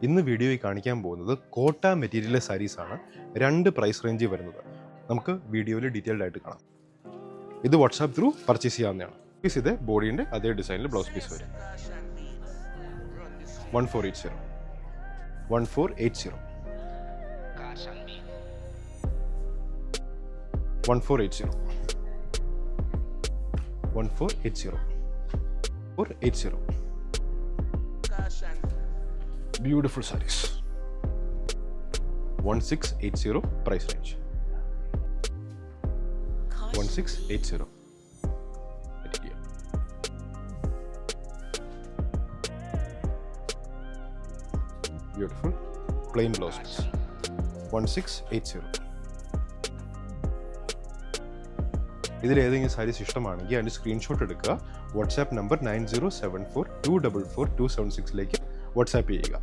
ഇന്ന് വീഡിയോയിൽ കാണിക്കാൻ പോകുന്നത് കോട്ട മെറ്റീരിയൽ സാരീസാണ്. 2 പ്രൈസ് റേഞ്ചിൽ വരുന്നത്. നമുക്ക് വീഡിയോയിൽ ഡീറ്റെയിൽഡ് ആയിട്ട് കാണാം. ഇത് വാട്സാപ്പ് ത്രൂ പർച്ചേസ് ചെയ്യാവുന്നതാണ്. പീസ് ഇത് ബോഡീൻ്റെ അതേ ഡിസൈനിൽ ബ്ലൗസ് പീസ് വരും. 1480 1480 1480 1480 480. Beautiful sarees. 1680 price range. 1680. Beautiful plain blouse piece. 1680. ഇതിൽ ഏതെങ്കിലും സാരീസ് ഇഷ്ടമാണെങ്കിൽ അതിൻ്റെ സ്ക്രീൻഷോട്ട് എടുക്കുക. വാട്സാപ്പ് നമ്പർ 9074244276 വാട്സാപ്പ് ചെയ്യുക.